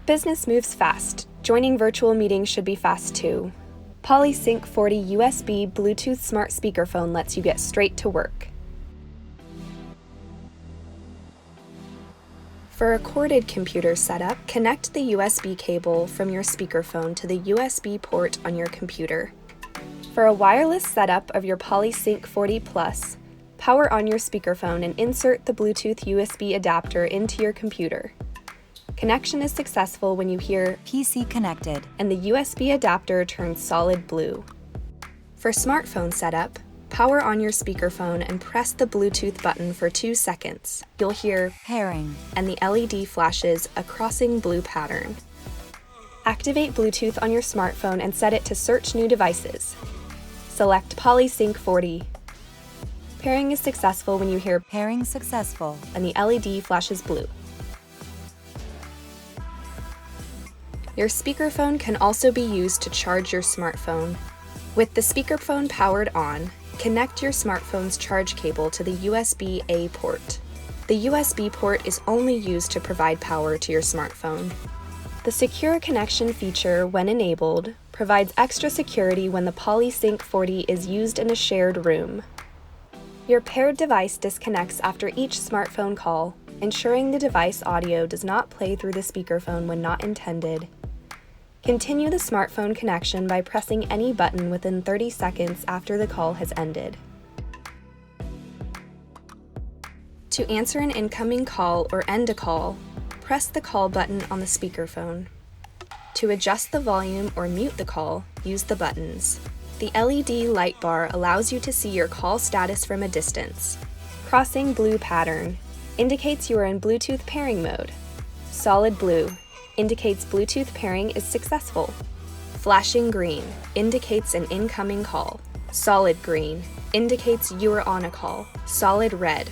Business moves fast. Joining virtual meetings should be fast too. PolySync 40 USB Bluetooth smart speakerphone lets you get straight to work. For a corded computer setup, connect the USB cable from your speakerphone to the USB port on your computer. For a wireless setup of your PolySync 40 Plus, power on your speakerphone and insert the Bluetooth USB adapter into your computer. Connection is successful when you hear PC connected and the USB adapter turns solid blue. For smartphone setup, power on your speakerphone and press the Bluetooth button for 2 seconds. You'll hear pairing and the LED flashes a crossing blue pattern. Activate Bluetooth on your smartphone and set it to search new devices. Select PolySync 40. Pairing is successful when you hear pairing successful and the LED flashes blue. Your speakerphone can also be used to charge your smartphone. With the speakerphone powered on, connect your smartphone's charge cable to the USB-A port. The USB port is only used to provide power to your smartphone. The secure connection feature, when enabled, provides extra security when the PolySync 40 is used in a shared room. Your paired device disconnects after each smartphone call, ensuring the device audio does not play through the speakerphone when not intended. Continue the smartphone connection by pressing any button within 30 seconds after the call has ended. To answer an incoming call or end a call, press the call button on the speakerphone. To adjust the volume or mute the call, use the buttons. The LED light bar allows you to see your call status from a distance. Crossing blue pattern indicates you are in Bluetooth pairing mode. Solid blue indicates Bluetooth pairing is successful. Flashing green indicates an incoming call. Solid green indicates you are on a call. Solid red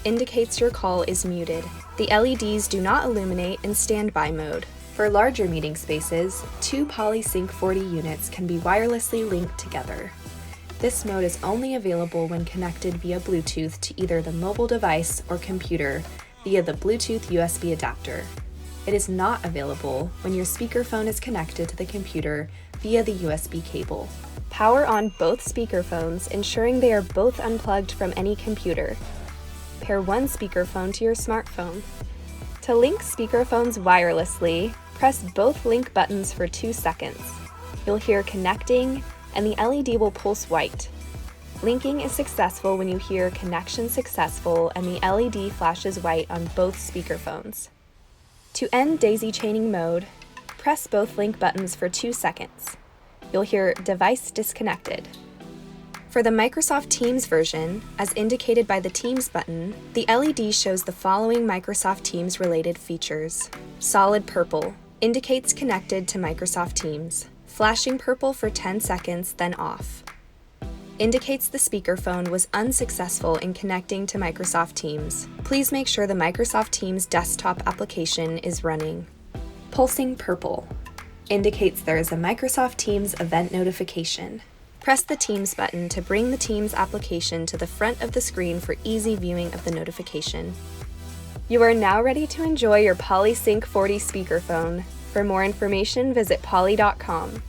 indicates your call is muted. The LEDs do not illuminate in standby mode. For larger meeting spaces, 2 PolySync 40 units can be wirelessly linked together. This mode is only available when connected via Bluetooth to either the mobile device or computer via the Bluetooth USB adapter. It is not available when your speakerphone is connected to the computer via the USB cable. Power on both speakerphones, ensuring they are both unplugged from any computer. Pair one speakerphone to your smartphone. To link speakerphones wirelessly, press both link buttons for 2 seconds. You'll hear connecting, and the LED will pulse white. Linking is successful when you hear connection successful and the LED flashes white on both speakerphones. To end daisy chaining mode, press both link buttons for 2 seconds. You'll hear device disconnected. For the Microsoft Teams version, as indicated by the Teams button, the LED shows the following Microsoft Teams related features. Solid purple indicates connected to Microsoft Teams. Flashing purple for 10 seconds, then off. Indicates the speakerphone was unsuccessful in connecting to Microsoft Teams. Please make sure the Microsoft Teams desktop application is running. Pulsing purple indicates there is a Microsoft Teams event notification. Press the Teams button to bring the Teams application to the front of the screen for easy viewing of the notification. You are now ready to enjoy your PolySync 40 speakerphone. For more information, visit poly.com.